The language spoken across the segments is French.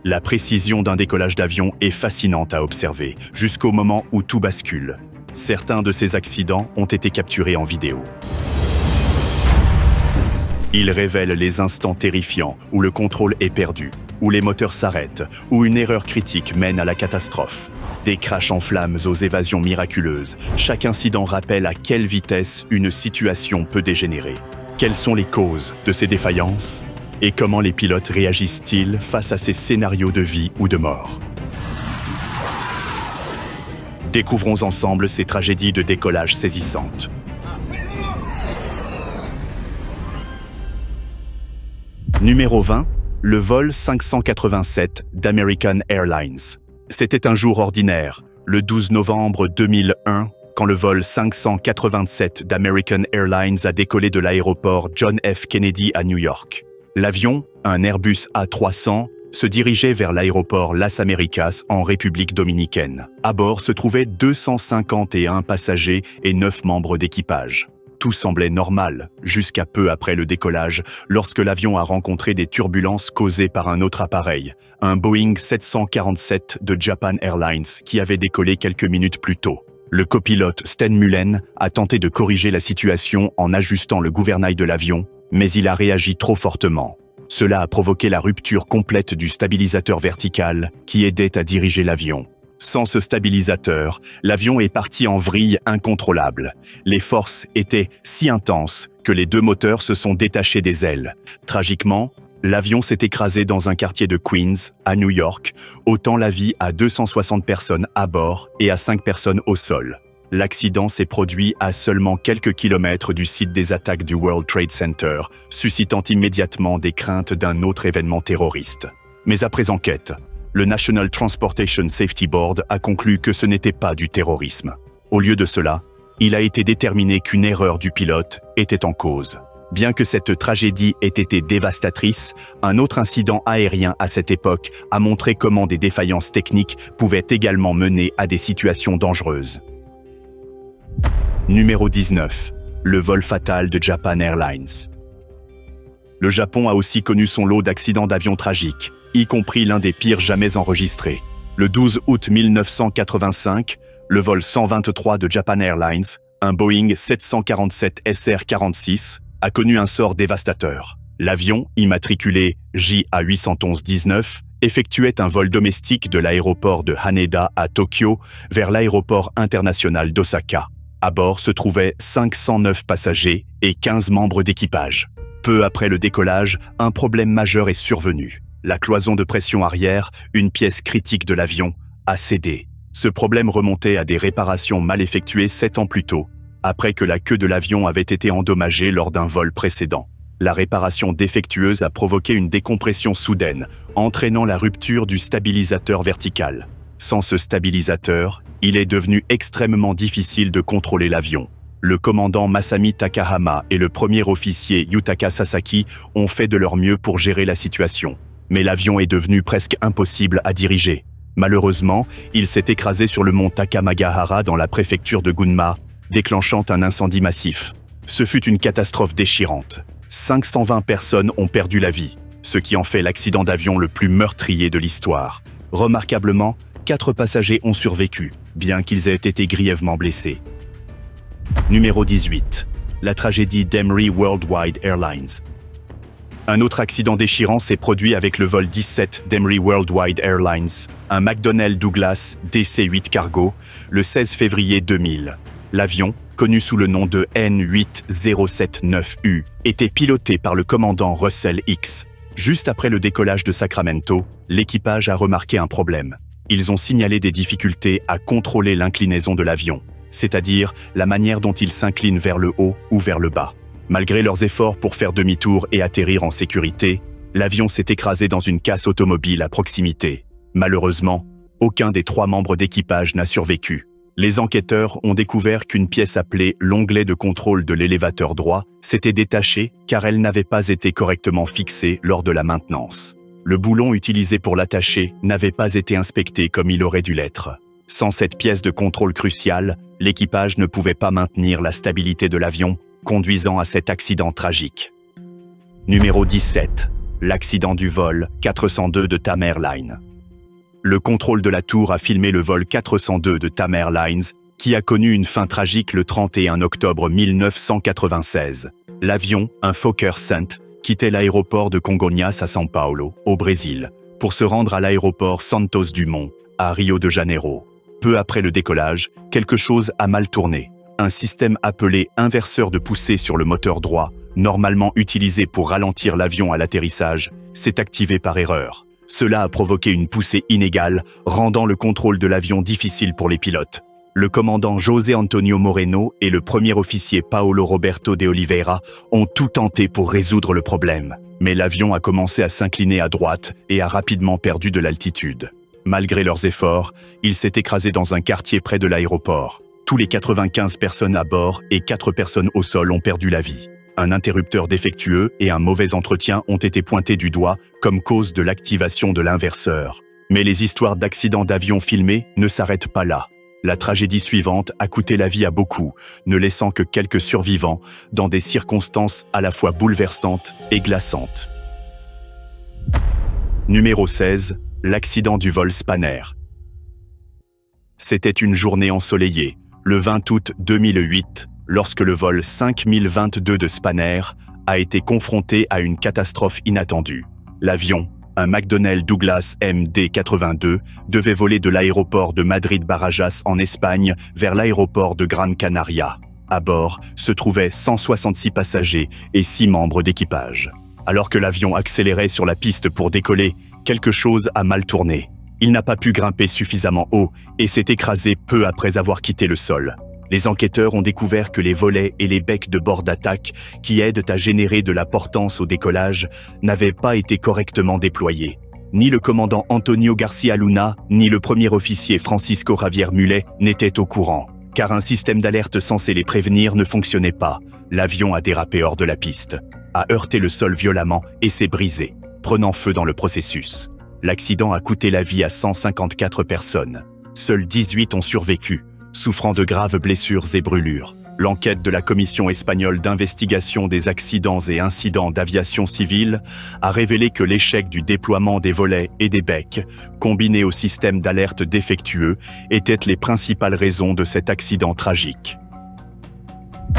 La précision d'un décollage d'avion est fascinante à observer, jusqu'au moment où tout bascule. Certains de ces accidents ont été capturés en vidéo. Ils révèlent les instants terrifiants où le contrôle est perdu, où les moteurs s'arrêtent, où une erreur critique mène à la catastrophe. Des crashs en flammes aux évasions miraculeuses, chaque incident rappelle à quelle vitesse une situation peut dégénérer. Quelles sont les causes de ces défaillances? Et comment les pilotes réagissent-ils face à ces scénarios de vie ou de mort? Découvrons ensemble ces tragédies de décollage saisissantes. Numéro 20, le vol 587 d'American Airlines. C'était un jour ordinaire, le 12 novembre 2001, quand le vol 587 d'American Airlines a décollé de l'aéroport John F. Kennedy à New York. L'avion, un Airbus A300, se dirigeait vers l'aéroport Las Américas en République dominicaine. À bord se trouvaient 251 passagers et 9 membres d'équipage. Tout semblait normal, jusqu'à peu après le décollage, lorsque l'avion a rencontré des turbulences causées par un autre appareil, un Boeing 747 de Japan Airlines qui avait décollé quelques minutes plus tôt. Le copilote Sten Mullen a tenté de corriger la situation en ajustant le gouvernail de l'avion, mais il a réagi trop fortement. Cela a provoqué la rupture complète du stabilisateur vertical qui aidait à diriger l'avion. Sans ce stabilisateur, l'avion est parti en vrille incontrôlable. Les forces étaient si intenses que les deux moteurs se sont détachés des ailes. Tragiquement, l'avion s'est écrasé dans un quartier de Queens, à New York, ôtant la vie à 260 personnes à bord et à 5 personnes au sol. L'accident s'est produit à seulement quelques kilomètres du site des attaques du World Trade Center, suscitant immédiatement des craintes d'un autre événement terroriste. Mais après enquête, le National Transportation Safety Board a conclu que ce n'était pas du terrorisme. Au lieu de cela, il a été déterminé qu'une erreur du pilote était en cause. Bien que cette tragédie ait été dévastatrice, un autre incident aérien à cette époque a montré comment des défaillances techniques pouvaient également mener à des situations dangereuses. Numéro 19. Le vol fatal de Japan Airlines. Le Japon a aussi connu son lot d'accidents d'avion tragiques, y compris l'un des pires jamais enregistrés. Le 12 août 1985, le vol 123 de Japan Airlines, un Boeing 747 SR-46, a connu un sort dévastateur. L'avion, immatriculé JA811-19, effectuait un vol domestique de l'aéroport de Haneda à Tokyo vers l'aéroport international d'Osaka. À bord se trouvaient 509 passagers et 15 membres d'équipage. Peu après le décollage, un problème majeur est survenu. La cloison de pression arrière, une pièce critique de l'avion, a cédé. Ce problème remontait à des réparations mal effectuées 7 ans plus tôt, après que la queue de l'avion avait été endommagée lors d'un vol précédent. La réparation défectueuse a provoqué une décompression soudaine, entraînant la rupture du stabilisateur vertical. Sans ce stabilisateur, il est devenu extrêmement difficile de contrôler l'avion. Le commandant Masami Takahama et le premier officier Yutaka Sasaki ont fait de leur mieux pour gérer la situation. Mais l'avion est devenu presque impossible à diriger. Malheureusement, il s'est écrasé sur le mont Takamagahara dans la préfecture de Gunma, déclenchant un incendie massif. Ce fut une catastrophe déchirante. 520 personnes ont perdu la vie, ce qui en fait l'accident d'avion le plus meurtrier de l'histoire. Remarquablement, 4 passagers ont survécu, bien qu'ils aient été grièvement blessés. Numéro 18. La tragédie d'Emery Worldwide Airlines. Un autre accident déchirant s'est produit avec le vol 17 d'Emery Worldwide Airlines, un McDonnell Douglas DC-8 cargo, le 16 février 2000. L'avion, connu sous le nom de N8079U, était piloté par le commandant Russell Hicks. Juste après le décollage de Sacramento, l'équipage a remarqué un problème. Ils ont signalé des difficultés à contrôler l'inclinaison de l'avion, c'est-à-dire la manière dont il s'incline vers le haut ou vers le bas. Malgré leurs efforts pour faire demi-tour et atterrir en sécurité, l'avion s'est écrasé dans une casse automobile à proximité. Malheureusement, aucun des 3 membres d'équipage n'a survécu. Les enquêteurs ont découvert qu'une pièce appelée l'onglet de contrôle de l'élévateur droit s'était détachée car elle n'avait pas été correctement fixée lors de la maintenance. Le boulon utilisé pour l'attacher n'avait pas été inspecté comme il aurait dû l'être. Sans cette pièce de contrôle cruciale, l'équipage ne pouvait pas maintenir la stabilité de l'avion, conduisant à cet accident tragique. Numéro 17. l'accident du vol 402 de TAM Airlines. Le contrôle de la tour a filmé le vol 402 de TAM Airlines, qui a connu une fin tragique le 31 octobre 1996. L'avion, un Fokker 100, quittait l'aéroport de Congonhas à São Paulo, au Brésil, pour se rendre à l'aéroport Santos Dumont, à Rio de Janeiro. Peu après le décollage, quelque chose a mal tourné. Un système appelé inverseur de poussée sur le moteur droit, normalement utilisé pour ralentir l'avion à l'atterrissage, s'est activé par erreur. Cela a provoqué une poussée inégale, rendant le contrôle de l'avion difficile pour les pilotes. Le commandant José Antonio Moreno et le premier officier Paulo Roberto de Oliveira ont tout tenté pour résoudre le problème. Mais l'avion a commencé à s'incliner à droite et a rapidement perdu de l'altitude. Malgré leurs efforts, il s'est écrasé dans un quartier près de l'aéroport. Tous les 95 personnes à bord et 4 personnes au sol ont perdu la vie. Un interrupteur défectueux et un mauvais entretien ont été pointés du doigt comme cause de l'activation de l'inverseur. Mais les histoires d'accidents d'avion filmés ne s'arrêtent pas là. La tragédie suivante a coûté la vie à beaucoup, ne laissant que quelques survivants dans des circonstances à la fois bouleversantes et glaçantes. Numéro 16. L'accident du vol Spanair. C'était une journée ensoleillée, le 20 août 2008, lorsque le vol 5022 de Spanair a été confronté à une catastrophe inattendue. L'avion, un McDonnell Douglas MD-82, devait voler de l'aéroport de Madrid-Barajas en Espagne vers l'aéroport de Gran Canaria. À bord se trouvaient 166 passagers et 6 membres d'équipage. Alors que l'avion accélérait sur la piste pour décoller, quelque chose a mal tourné. Il n'a pas pu grimper suffisamment haut et s'est écrasé peu après avoir quitté le sol. Les enquêteurs ont découvert que les volets et les becs de bord d'attaque, qui aident à générer de la portance au décollage, n'avaient pas été correctement déployés. Ni le commandant Antonio Garcia Luna, ni le premier officier Francisco Javier Mullet n'étaient au courant, car un système d'alerte censé les prévenir ne fonctionnait pas. L'avion a dérapé hors de la piste, a heurté le sol violemment et s'est brisé, prenant feu dans le processus. L'accident a coûté la vie à 154 personnes. Seuls 18 ont survécu, souffrant de graves blessures et brûlures. L'enquête de la Commission espagnole d'investigation des accidents et incidents d'aviation civile a révélé que l'échec du déploiement des volets et des becs, combiné au système d'alerte défectueux, étaient les principales raisons de cet accident tragique.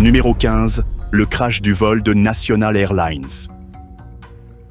Numéro 15. Le crash du vol de National Airlines.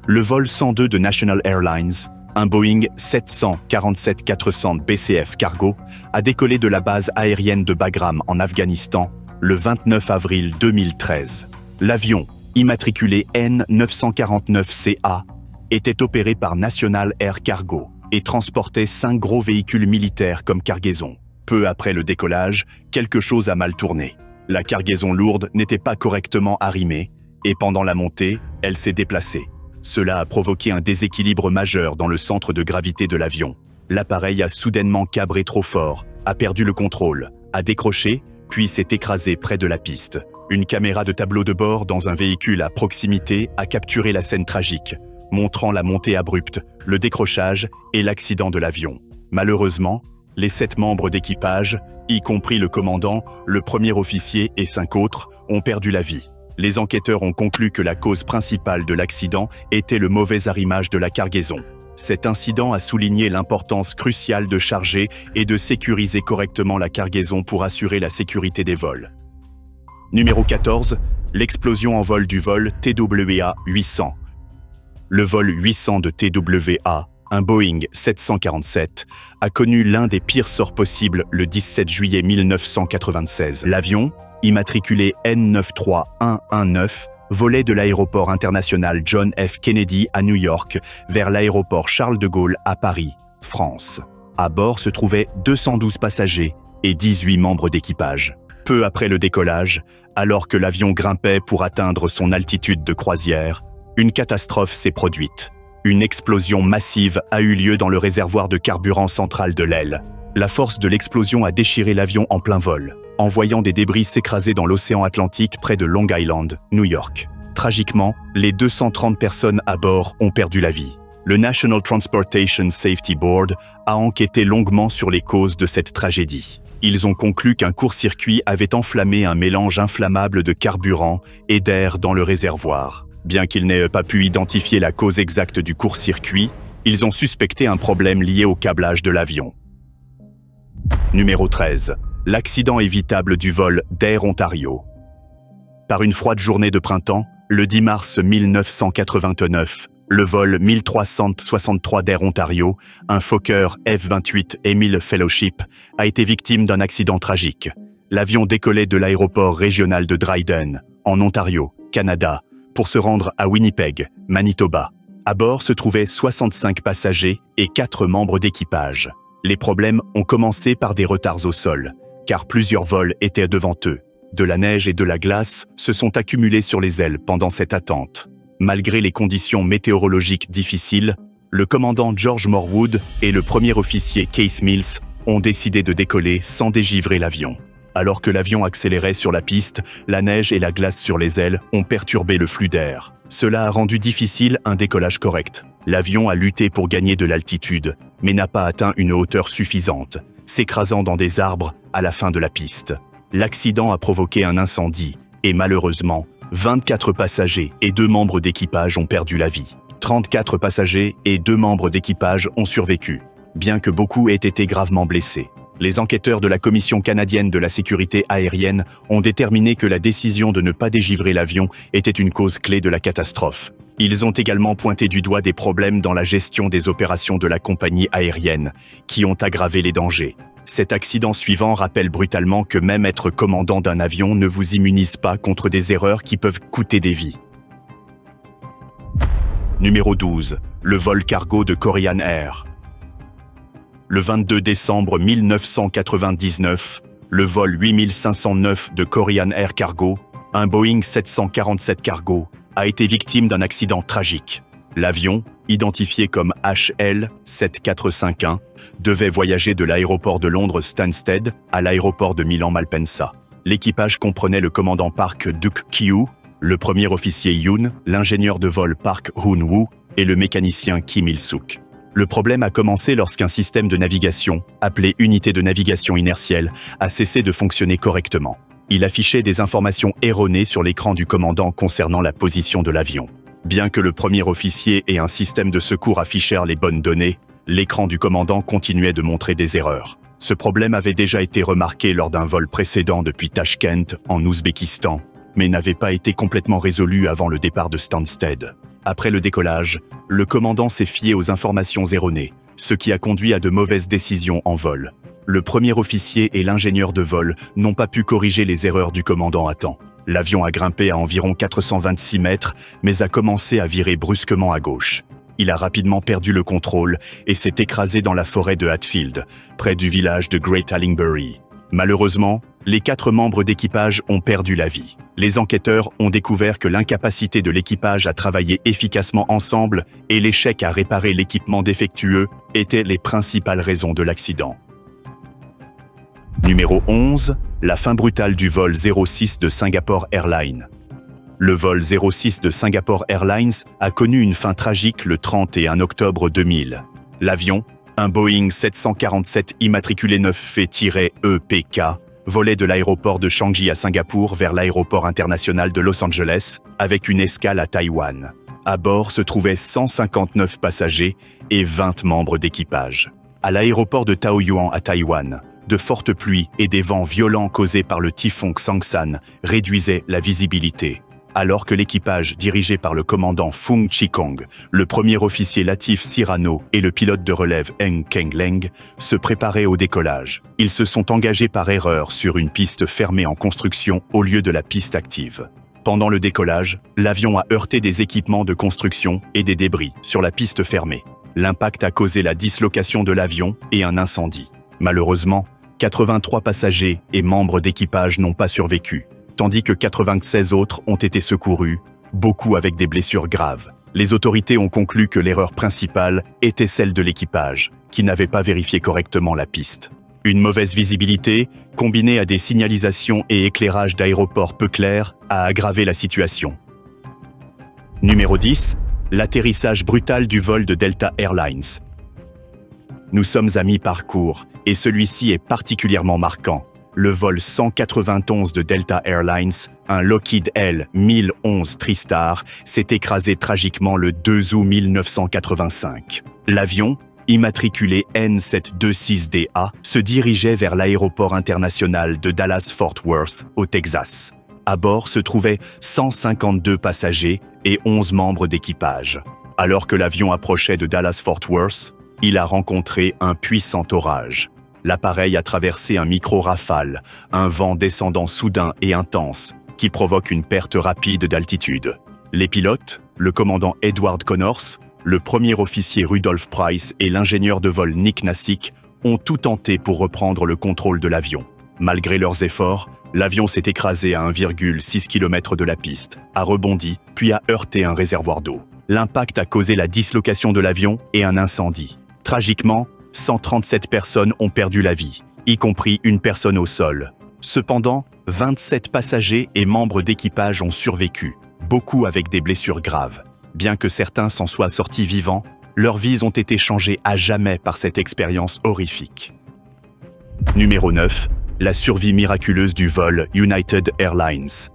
Le vol 102 de National Airlines, un Boeing 747-400 BCF Cargo, a décollé de la base aérienne de Bagram en Afghanistan le 29 avril 2013. L'avion, immatriculé N949CA, était opéré par National Air Cargo et transportait 5 gros véhicules militaires comme cargaison. Peu après le décollage, quelque chose a mal tourné. La cargaison lourde n'était pas correctement arrimée et pendant la montée, elle s'est déplacée. Cela a provoqué un déséquilibre majeur dans le centre de gravité de l'avion. L'appareil a soudainement cabré trop fort, a perdu le contrôle, a décroché, puis s'est écrasé près de la piste. Une caméra de tableau de bord dans un véhicule à proximité a capturé la scène tragique, montrant la montée abrupte, le décrochage et l'accident de l'avion. Malheureusement, les 7 membres d'équipage, y compris le commandant, le premier officier et 5 autres, ont perdu la vie. Les enquêteurs ont conclu que la cause principale de l'accident était le mauvais arrimage de la cargaison. Cet incident a souligné l'importance cruciale de charger et de sécuriser correctement la cargaison pour assurer la sécurité des vols. Numéro 14. L'explosion en vol du vol TWA 800. Le vol 800 de TWA, un Boeing 747, a connu l'un des pires sorts possibles le 17 juillet 1996. L'avion, immatriculé N93119, volait de l'aéroport international John F. Kennedy à New York vers l'aéroport Charles de Gaulle à Paris, France. À bord se trouvaient 212 passagers et 18 membres d'équipage. Peu après le décollage, alors que l'avion grimpait pour atteindre son altitude de croisière, une catastrophe s'est produite. Une explosion massive a eu lieu dans le réservoir de carburant central de l'aile. La force de l'explosion a déchiré l'avion en plein vol, envoyant des débris s'écraser dans l'océan Atlantique près de Long Island, New York. Tragiquement, les 230 personnes à bord ont perdu la vie. Le National Transportation Safety Board a enquêté longuement sur les causes de cette tragédie. Ils ont conclu qu'un court-circuit avait enflammé un mélange inflammable de carburant et d'air dans le réservoir. Bien qu'ils n'aient pas pu identifier la cause exacte du court-circuit, ils ont suspecté un problème lié au câblage de l'avion. Numéro 13. L'accident évitable du vol d'Air Ontario. Par une froide journée de printemps, le 10 mars 1989, le vol 1363 d'Air Ontario, un Fokker F-28 Emile Fellowship, a été victime d'un accident tragique. L'avion décollait de l'aéroport régional de Dryden, en Ontario, Canada, pour se rendre à Winnipeg, Manitoba. À bord se trouvaient 65 passagers et 4 membres d'équipage. Les problèmes ont commencé par des retards au sol, car plusieurs vols étaient devant eux. De la neige et de la glace se sont accumulés sur les ailes pendant cette attente. Malgré les conditions météorologiques difficiles, le commandant George Morwood et le premier officier Keith Mills ont décidé de décoller sans dégivrer l'avion. Alors que l'avion accélérait sur la piste, la neige et la glace sur les ailes ont perturbé le flux d'air. Cela a rendu difficile un décollage correct. L'avion a lutté pour gagner de l'altitude, mais n'a pas atteint une hauteur suffisante, s'écrasant dans des arbres à la fin de la piste. L'accident a provoqué un incendie et malheureusement, 24 passagers et 2 membres d'équipage ont perdu la vie. 34 passagers et 2 membres d'équipage ont survécu, bien que beaucoup aient été gravement blessés. Les enquêteurs de la Commission canadienne de la sécurité aérienne ont déterminé que la décision de ne pas dégivrer l'avion était une cause clé de la catastrophe. Ils ont également pointé du doigt des problèmes dans la gestion des opérations de la compagnie aérienne, qui ont aggravé les dangers. Cet accident suivant rappelle brutalement que même être commandant d'un avion ne vous immunise pas contre des erreurs qui peuvent coûter des vies. Numéro 12. Le vol cargo de Korean Air. Le 22 décembre 1999, le vol 8509 de Korean Air Cargo, un Boeing 747 Cargo, a été victime d'un accident tragique. L'avion, identifié comme HL7451, devait voyager de l'aéroport de Londres Stansted à l'aéroport de Milan-Malpensa. L'équipage comprenait le commandant Park Duk-kyu, le premier officier Yoon, l'ingénieur de vol Park Hoon-woo et le mécanicien Kim Il-suk. Le problème a commencé lorsqu'un système de navigation, appelé unité de navigation inertielle, a cessé de fonctionner correctement. Il affichait des informations erronées sur l'écran du commandant concernant la position de l'avion. Bien que le premier officier et un système de secours affichèrent les bonnes données, l'écran du commandant continuait de montrer des erreurs. Ce problème avait déjà été remarqué lors d'un vol précédent depuis Tashkent, en Ouzbékistan, mais n'avait pas été complètement résolu avant le départ de Stansted. Après le décollage, le commandant s'est fié aux informations erronées, ce qui a conduit à de mauvaises décisions en vol. Le premier officier et l'ingénieur de vol n'ont pas pu corriger les erreurs du commandant à temps. L'avion a grimpé à environ 426 mètres, mais a commencé à virer brusquement à gauche. Il a rapidement perdu le contrôle et s'est écrasé dans la forêt de Hatfield, près du village de Great Allingbury. Malheureusement, les 4 membres d'équipage ont perdu la vie. Les enquêteurs ont découvert que l'incapacité de l'équipage à travailler efficacement ensemble et l'échec à réparer l'équipement défectueux étaient les principales raisons de l'accident. Numéro 11. La fin brutale du vol 06 de Singapore Airlines. Le vol 06 de Singapore Airlines a connu une fin tragique le 31 octobre 2000. L'avion, un Boeing 747 immatriculé 9F-EPK, volait de l'aéroport de Changi à Singapour vers l'aéroport international de Los Angeles avec une escale à Taïwan. À bord se trouvaient 159 passagers et 20 membres d'équipage. À l'aéroport de Taoyuan à Taïwan, de fortes pluies et des vents violents causés par le typhon Xangsan réduisaient la visibilité. Alors que l'équipage dirigé par le commandant Fung Chi-kong, le premier officier Latif Cyrano et le pilote de relève Eng Keng-leng se préparaient au décollage. Ils se sont engagés par erreur sur une piste fermée en construction au lieu de la piste active. Pendant le décollage, l'avion a heurté des équipements de construction et des débris sur la piste fermée. L'impact a causé la dislocation de l'avion et un incendie. Malheureusement, 83 passagers et membres d'équipage n'ont pas survécu, tandis que 96 autres ont été secourus, beaucoup avec des blessures graves. Les autorités ont conclu que l'erreur principale était celle de l'équipage, qui n'avait pas vérifié correctement la piste. Une mauvaise visibilité, combinée à des signalisations et éclairages d'aéroports peu clairs, a aggravé la situation. Numéro 10. L'atterrissage brutal du vol de Delta Airlines. Nous sommes à mi-parcours, et celui-ci est particulièrement marquant. Le vol 191 de Delta Airlines, un Lockheed L-1011 TriStar, s'est écrasé tragiquement le 2 août 1985. L'avion, immatriculé N726DA, se dirigeait vers l'aéroport international de Dallas-Fort Worth, au Texas. À bord se trouvaient 152 passagers et 11 membres d'équipage. Alors que l'avion approchait de Dallas-Fort Worth, il a rencontré un puissant orage. L'appareil a traversé un micro-rafale, un vent descendant soudain et intense, qui provoque une perte rapide d'altitude. Les pilotes, le commandant Edward Connors, le premier officier Rudolph Price et l'ingénieur de vol Nick Nassick ont tout tenté pour reprendre le contrôle de l'avion. Malgré leurs efforts, l'avion s'est écrasé à 1,6 km de la piste, a rebondi, puis a heurté un réservoir d'eau. L'impact a causé la dislocation de l'avion et un incendie. Tragiquement, 137 personnes ont perdu la vie, y compris une personne au sol. Cependant, 27 passagers et membres d'équipage ont survécu, beaucoup avec des blessures graves. Bien que certains s'en soient sortis vivants, leurs vies ont été changées à jamais par cette expérience horrifique. Numéro 9. La survie miraculeuse du vol United Airlines.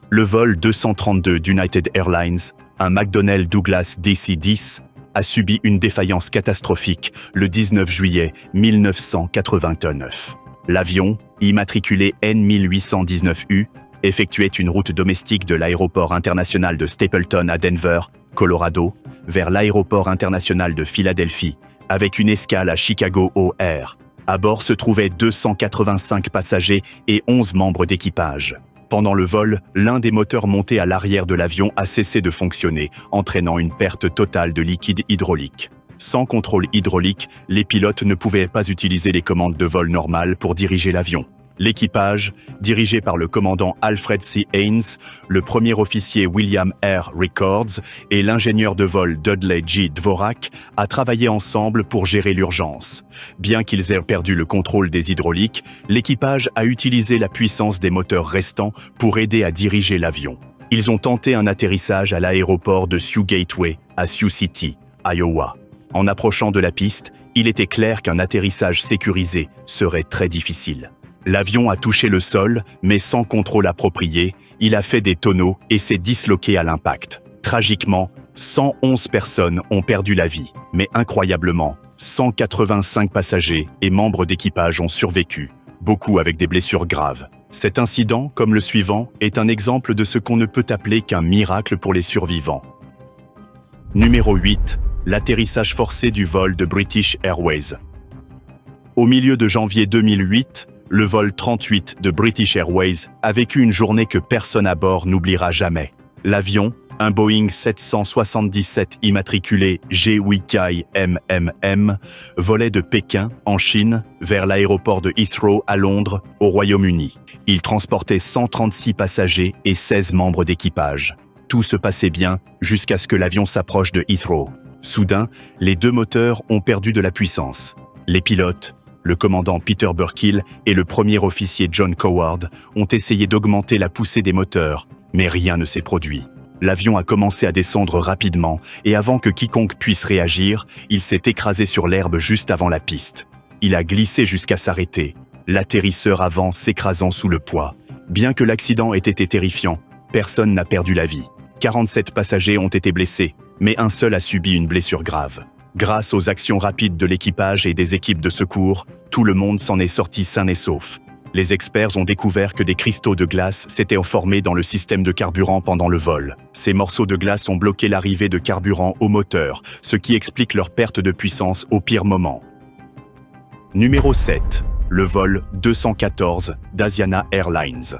Le vol 232 d'United Airlines, un McDonnell Douglas DC-10, a subi une défaillance catastrophique le 19 juillet 1989. L'avion, immatriculé N1819U, effectuait une route domestique de l'aéroport international de Stapleton à Denver, Colorado, vers l'aéroport international de Philadelphie, avec une escale à Chicago O'Hare. À bord se trouvaient 285 passagers et 11 membres d'équipage. Pendant le vol, l'un des moteurs montés à l'arrière de l'avion a cessé de fonctionner, entraînant une perte totale de liquide hydraulique. Sans contrôle hydraulique, les pilotes ne pouvaient pas utiliser les commandes de vol normales pour diriger l'avion. L'équipage, dirigé par le commandant Alfred C. Haynes, le premier officier William R. Rickards et l'ingénieur de vol Dudley G. Dvorak, a travaillé ensemble pour gérer l'urgence. Bien qu'ils aient perdu le contrôle des hydrauliques, l'équipage a utilisé la puissance des moteurs restants pour aider à diriger l'avion. Ils ont tenté un atterrissage à l'aéroport de Sioux Gateway, à Sioux City, Iowa. En approchant de la piste, il était clair qu'un atterrissage sécurisé serait très difficile. L'avion a touché le sol, mais sans contrôle approprié, il a fait des tonneaux et s'est disloqué à l'impact. Tragiquement, 111 personnes ont perdu la vie, mais incroyablement, 185 passagers et membres d'équipage ont survécu, beaucoup avec des blessures graves. Cet incident, comme le suivant, est un exemple de ce qu'on ne peut appeler qu'un miracle pour les survivants. Numéro 8. L'atterrissage forcé du vol de British Airways. Au milieu de janvier 2008, le vol 38 de British Airways a vécu une journée que personne à bord n'oubliera jamais. L'avion, un Boeing 777 immatriculé GWK MMM, volait de Pékin, en Chine, vers l'aéroport de Heathrow à Londres, au Royaume-Uni. Il transportait 136 passagers et 16 membres d'équipage. Tout se passait bien jusqu'à ce que l'avion s'approche de Heathrow. Soudain, les deux moteurs ont perdu de la puissance. Les pilotes, le commandant Peter Burkill et le premier officier John Coward ont essayé d'augmenter la poussée des moteurs, mais rien ne s'est produit. L'avion a commencé à descendre rapidement et avant que quiconque puisse réagir, il s'est écrasé sur l'herbe juste avant la piste. Il a glissé jusqu'à s'arrêter, l'atterrisseur avant s'écrasant sous le poids. Bien que l'accident ait été terrifiant, personne n'a perdu la vie. 47 passagers ont été blessés, mais un seul a subi une blessure grave. Grâce aux actions rapides de l'équipage et des équipes de secours, tout le monde s'en est sorti sain et sauf. Les experts ont découvert que des cristaux de glace s'étaient formés dans le système de carburant pendant le vol. Ces morceaux de glace ont bloqué l'arrivée de carburant au moteur, ce qui explique leur perte de puissance au pire moment. Numéro 7. Le vol 214 d'Asiana Airlines.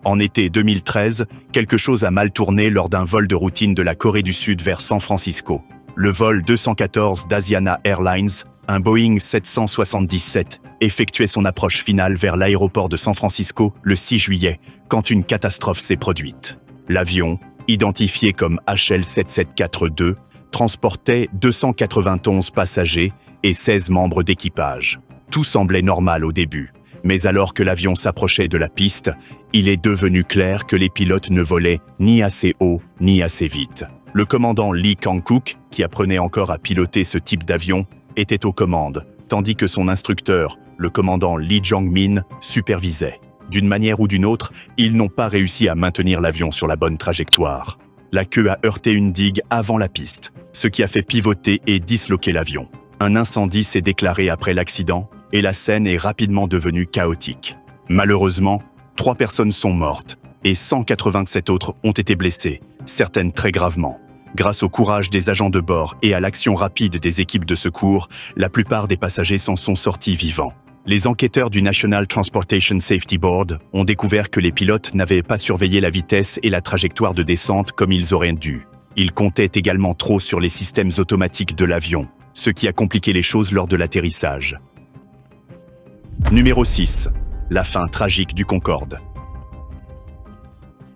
En été 2013, quelque chose a mal tourné lors d'un vol de routine de la Corée du Sud vers San Francisco. Le vol 214 d'Asiana Airlines, un Boeing 777, effectuait son approche finale vers l'aéroport de San Francisco le 6 juillet, quand une catastrophe s'est produite. L'avion, identifié comme HL7742, transportait 291 passagers et 16 membres d'équipage. Tout semblait normal au début, mais alors que l'avion s'approchait de la piste, il est devenu clair que les pilotes ne volaient ni assez haut ni assez vite. Le commandant Lee Kang-kook, qui apprenait encore à piloter ce type d'avion, était aux commandes, tandis que son instructeur, le commandant Lee Jong-min, supervisait. d'une manière ou d'une autre, ils n'ont pas réussi à maintenir l'avion sur la bonne trajectoire. La queue a heurté une digue avant la piste, ce qui a fait pivoter et disloquer l'avion. Un incendie s'est déclaré après l'accident et la scène est rapidement devenue chaotique. Malheureusement, 3 personnes sont mortes et 187 autres ont été blessées, certaines très gravement. Grâce au courage des agents de bord et à l'action rapide des équipes de secours, la plupart des passagers s'en sont sortis vivants. Les enquêteurs du National Transportation Safety Board ont découvert que les pilotes n'avaient pas surveillé la vitesse et la trajectoire de descente comme ils auraient dû. Ils comptaient également trop sur les systèmes automatiques de l'avion, ce qui a compliqué les choses lors de l'atterrissage. Numéro 6. La fin tragique du Concorde.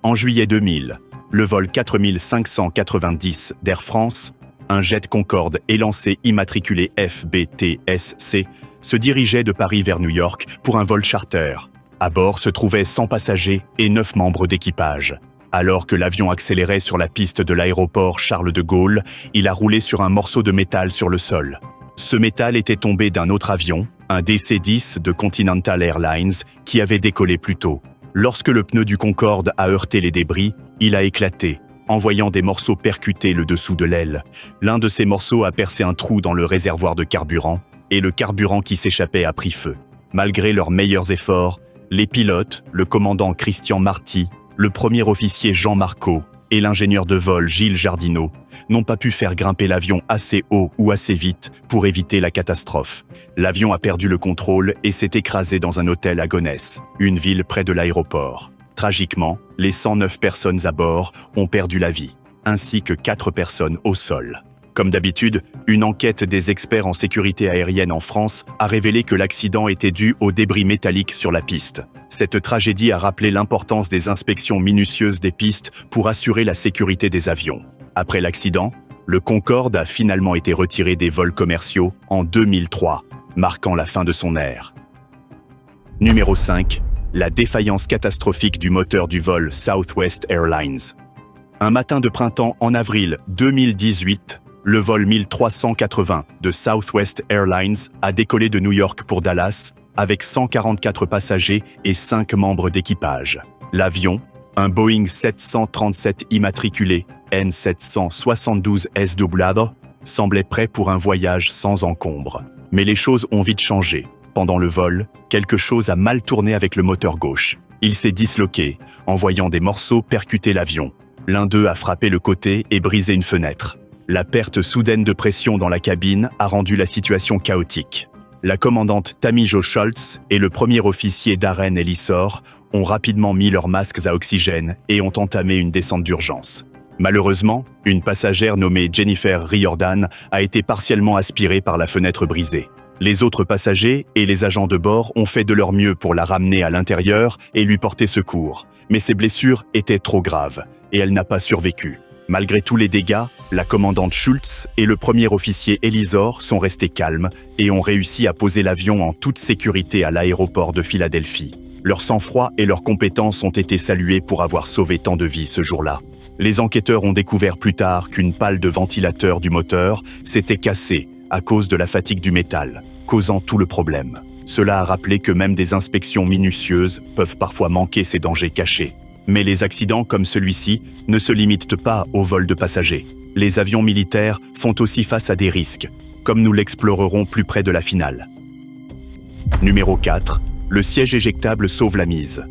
En juillet 2000, le vol 4590 d'Air France, un jet Concorde élancé immatriculé FBTSC, se dirigeait de Paris vers New York pour un vol charter. À bord se trouvaient 100 passagers et 9 membres d'équipage. Alors que l'avion accélérait sur la piste de l'aéroport Charles de Gaulle, il a roulé sur un morceau de métal sur le sol. Ce métal était tombé d'un autre avion, un DC-10 de Continental Airlines, qui avait décollé plus tôt. Lorsque le pneu du Concorde a heurté les débris, il a éclaté, envoyant des morceaux percuter le dessous de l'aile. L'un de ces morceaux a percé un trou dans le réservoir de carburant, et le carburant qui s'échappait a pris feu. Malgré leurs meilleurs efforts, les pilotes, le commandant Christian Marty, le premier officier Jean Marco et l'ingénieur de vol Gilles Jardineau n'ont pas pu faire grimper l'avion assez haut ou assez vite pour éviter la catastrophe. L'avion a perdu le contrôle et s'est écrasé dans un hôtel à Gonesse, une ville près de l'aéroport. Tragiquement, les 109 personnes à bord ont perdu la vie, ainsi que 4 personnes au sol. Comme d'habitude, une enquête des experts en sécurité aérienne en France a révélé que l'accident était dû aux débris métalliques sur la piste. Cette tragédie a rappelé l'importance des inspections minutieuses des pistes pour assurer la sécurité des avions. Après l'accident, le Concorde a finalement été retiré des vols commerciaux en 2003, marquant la fin de son ère. Numéro 5. La défaillance catastrophique du moteur du vol Southwest Airlines. Un matin de printemps en avril 2018, le vol 1380 de Southwest Airlines a décollé de New York pour Dallas avec 144 passagers et 5 membres d'équipage. L'avion, un Boeing 737 immatriculé N772 SW, semblait prêt pour un voyage sans encombre. Mais les choses ont vite changé. Pendant le vol, quelque chose a mal tourné avec le moteur gauche. Il s'est disloqué, envoyant des morceaux percuter l'avion. L'un d'eux a frappé le côté et brisé une fenêtre. La perte soudaine de pression dans la cabine a rendu la situation chaotique. La commandante Tammy Jo Scholz et le premier officier Darren Ellisor ont rapidement mis leurs masques à oxygène et ont entamé une descente d'urgence. Malheureusement, une passagère nommée Jennifer Riordan a été partiellement aspirée par la fenêtre brisée. Les autres passagers et les agents de bord ont fait de leur mieux pour la ramener à l'intérieur et lui porter secours. Mais ses blessures étaient trop graves et elle n'a pas survécu. Malgré tous les dégâts, la commandante Schultz et le premier officier Ellisor sont restés calmes et ont réussi à poser l'avion en toute sécurité à l'aéroport de Philadelphie. Leur sang-froid et leurs compétences ont été salués pour avoir sauvé tant de vies ce jour-là. Les enquêteurs ont découvert plus tard qu'une pale de ventilateur du moteur s'était cassée à cause de la fatigue du métal, causant tout le problème. Cela a rappelé que même des inspections minutieuses peuvent parfois manquer ces dangers cachés. Mais les accidents comme celui-ci ne se limitent pas au vol de passagers. Les avions militaires font aussi face à des risques, comme nous l'explorerons plus près de la finale. Numéro 4. Le siège éjectable sauve la mise.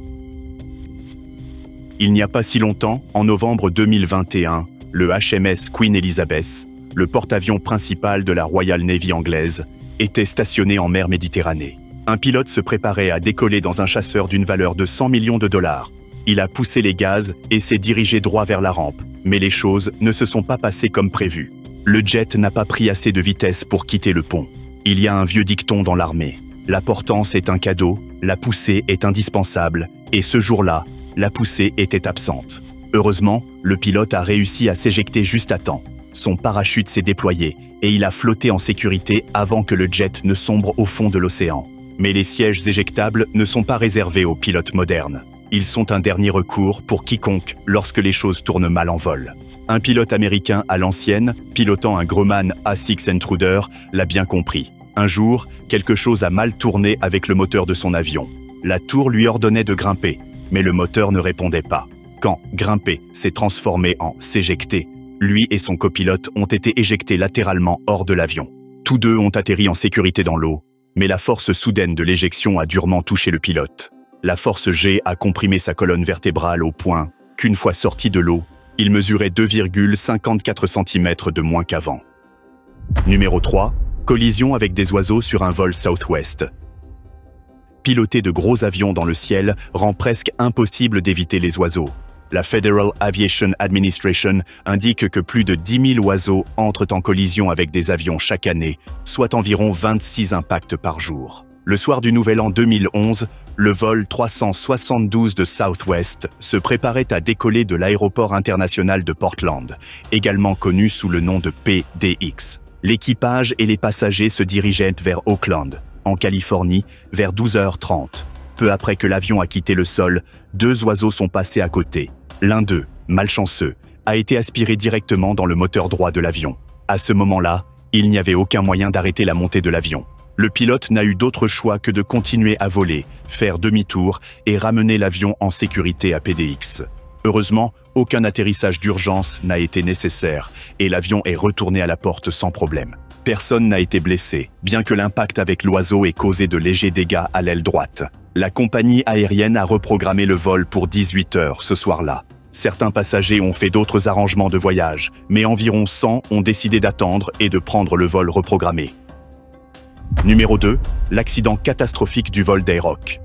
Il n'y a pas si longtemps, en novembre 2021, le HMS Queen Elizabeth, le porte-avions principal de la Royal Navy anglaise, était stationné en mer Méditerranée. Un pilote se préparait à décoller dans un chasseur d'une valeur de 100 millions de dollars. Il a poussé les gaz et s'est dirigé droit vers la rampe. Mais les choses ne se sont pas passées comme prévu. Le jet n'a pas pris assez de vitesse pour quitter le pont. Il y a un vieux dicton dans l'armée. La portance est un cadeau, la poussée est indispensable, et ce jour-là, la poussée était absente. Heureusement, le pilote a réussi à s'éjecter juste à temps. Son parachute s'est déployé et il a flotté en sécurité avant que le jet ne sombre au fond de l'océan. Mais les sièges éjectables ne sont pas réservés aux pilotes modernes. Ils sont un dernier recours pour quiconque lorsque les choses tournent mal en vol. Un pilote américain à l'ancienne, pilotant un Grumman A6 Intruder, l'a bien compris. Un jour, quelque chose a mal tourné avec le moteur de son avion. La tour lui ordonnait de grimper, mais le moteur ne répondait pas. Quand grimper s'est transformé en s'éjecter, lui et son copilote ont été éjectés latéralement hors de l'avion. Tous deux ont atterri en sécurité dans l'eau, mais la force soudaine de l'éjection a durement touché le pilote. La force G a comprimé sa colonne vertébrale au point qu'une fois sorti de l'eau, il mesurait 2,54 cm de moins qu'avant. Numéro 3. Collision avec des oiseaux sur un vol Southwest. Piloter de gros avions dans le ciel rend presque impossible d'éviter les oiseaux. La Federal Aviation Administration indique que plus de 10 000 oiseaux entrent en collision avec des avions chaque année, soit environ 26 impacts par jour. Le soir du Nouvel An 2011, le vol 372 de Southwest se préparait à décoller de l'aéroport international de Portland, également connu sous le nom de PDX. L'équipage et les passagers se dirigeaient vers Oakland, en Californie, vers 12h30. Peu après que l'avion a quitté le sol, 2 oiseaux sont passés à côté. L'un d'eux, malchanceux, a été aspiré directement dans le moteur droit de l'avion. À ce moment-là, il n'y avait aucun moyen d'arrêter la montée de l'avion. Le pilote n'a eu d'autre choix que de continuer à voler, faire demi-tour et ramener l'avion en sécurité à PDX. Heureusement, aucun atterrissage d'urgence n'a été nécessaire et l'avion est retourné à la porte sans problème. Personne n'a été blessé, bien que l'impact avec l'oiseau ait causé de légers dégâts à l'aile droite. La compagnie aérienne a reprogrammé le vol pour 18 heures ce soir-là. Certains passagers ont fait d'autres arrangements de voyage, mais environ 100 ont décidé d'attendre et de prendre le vol reprogrammé. Numéro 2. L'accident catastrophique du vol d'Aeroc.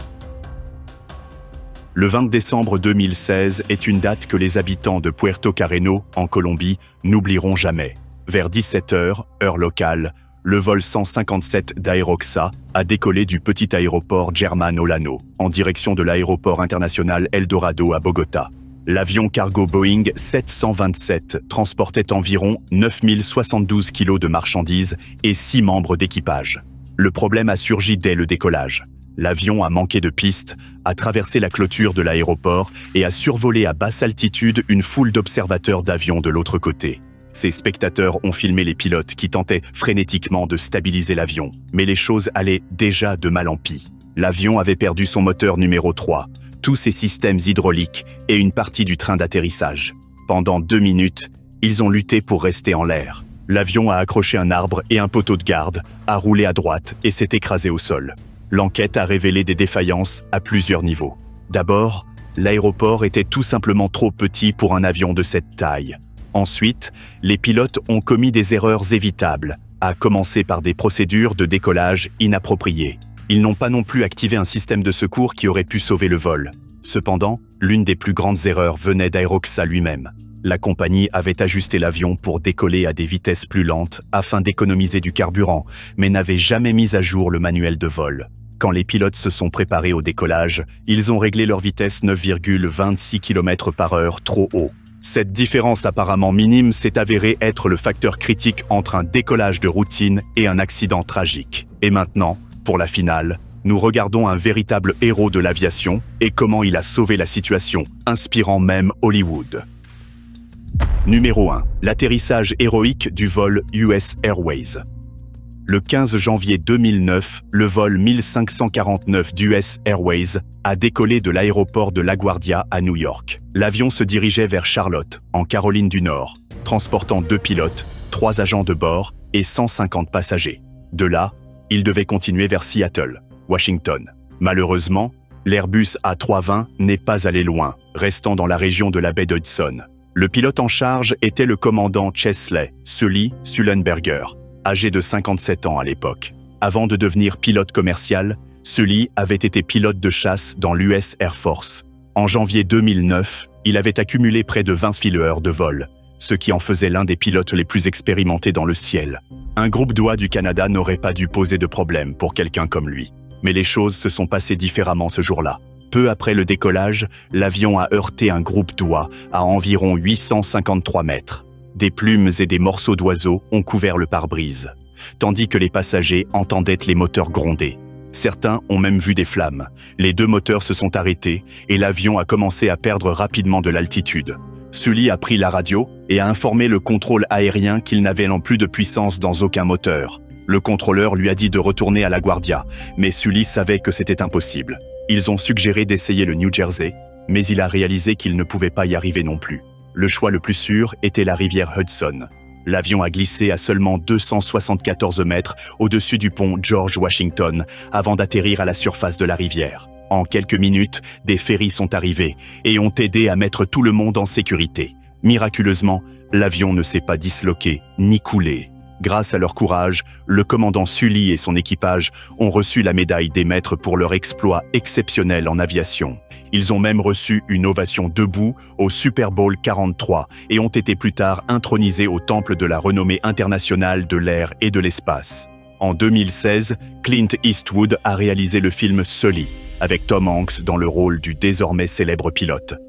Le 20 décembre 2016 est une date que les habitants de Puerto Carreño, en Colombie, n'oublieront jamais. Vers 17h, heure locale, le vol 157 d'Aeroxa a décollé du petit aéroport Germán Olano, en direction de l'aéroport international Eldorado à Bogota. L'avion cargo Boeing 727 transportait environ 9072 kg de marchandises et 6 membres d'équipage. Le problème a surgi dès le décollage. L'avion a manqué de piste, a traversé la clôture de l'aéroport et a survolé à basse altitude une foule d'observateurs d'avions de l'autre côté. Ces spectateurs ont filmé les pilotes qui tentaient frénétiquement de stabiliser l'avion, mais les choses allaient déjà de mal en pis. L'avion avait perdu son moteur numéro 3, tous ses systèmes hydrauliques et une partie du train d'atterrissage. Pendant 2 minutes, ils ont lutté pour rester en l'air. L'avion a accroché un arbre et un poteau de garde, a roulé à droite et s'est écrasé au sol. L'enquête a révélé des défaillances à plusieurs niveaux. D'abord, l'aéroport était tout simplement trop petit pour un avion de cette taille. Ensuite, les pilotes ont commis des erreurs évitables, à commencer par des procédures de décollage inappropriées. Ils n'ont pas non plus activé un système de secours qui aurait pu sauver le vol. Cependant, l'une des plus grandes erreurs venait d'Aeroxa lui-même. La compagnie avait ajusté l'avion pour décoller à des vitesses plus lentes afin d'économiser du carburant, mais n'avait jamais mis à jour le manuel de vol. Quand les pilotes se sont préparés au décollage, ils ont réglé leur vitesse 9,26 km/h trop haut. Cette différence apparemment minime s'est avérée être le facteur critique entre un décollage de routine et un accident tragique. Et maintenant, pour la finale, nous regardons un véritable héros de l'aviation et comment il a sauvé la situation, inspirant même Hollywood. Numéro 1. L'atterrissage héroïque du vol US Airways. Le 15 janvier 2009, le vol 1549 d'US Airways a décollé de l'aéroport de LaGuardia à New York. L'avion se dirigeait vers Charlotte, en Caroline du Nord, transportant 2 pilotes, 3 agents de bord et 150 passagers. De là, il devait continuer vers Seattle, Washington. Malheureusement, l'Airbus A320 n'est pas allé loin, restant dans la région de la baie d'Hudson. Le pilote en charge était le commandant Chesley Sully Sullenberger, âgé de 57 ans à l'époque. Avant de devenir pilote commercial, Sully avait été pilote de chasse dans l'US Air Force. En janvier 2009, il avait accumulé près de 20 heures de vol, ce qui en faisait l'un des pilotes les plus expérimentés dans le ciel. Un groupe d'oies du Canada n'aurait pas dû poser de problème pour quelqu'un comme lui. Mais les choses se sont passées différemment ce jour-là. Peu après le décollage, l'avion a heurté un groupe d'oies à environ 853 mètres. Des plumes et des morceaux d'oiseaux ont couvert le pare-brise, tandis que les passagers entendaient les moteurs gronder. Certains ont même vu des flammes. Les 2 moteurs se sont arrêtés et l'avion a commencé à perdre rapidement de l'altitude. Sully a pris la radio et a informé le contrôle aérien qu'il n'avait non plus de puissance dans aucun moteur. Le contrôleur lui a dit de retourner à LaGuardia, mais Sully savait que c'était impossible. Ils ont suggéré d'essayer le New Jersey, mais il a réalisé qu'il ne pouvait pas y arriver non plus. Le choix le plus sûr était la rivière Hudson. L'avion a glissé à seulement 274 mètres au-dessus du pont George Washington avant d'atterrir à la surface de la rivière. En quelques minutes, des ferries sont arrivés et ont aidé à mettre tout le monde en sécurité. Miraculeusement, l'avion ne s'est pas disloqué ni coulé. Grâce à leur courage, le commandant Sully et son équipage ont reçu la médaille des maîtres pour leur exploit exceptionnel en aviation. Ils ont même reçu une ovation debout au Super Bowl 43 et ont été plus tard intronisés au temple de la renommée internationale de l'air et de l'espace. En 2016, Clint Eastwood a réalisé le film Sully, avec Tom Hanks dans le rôle du désormais célèbre pilote.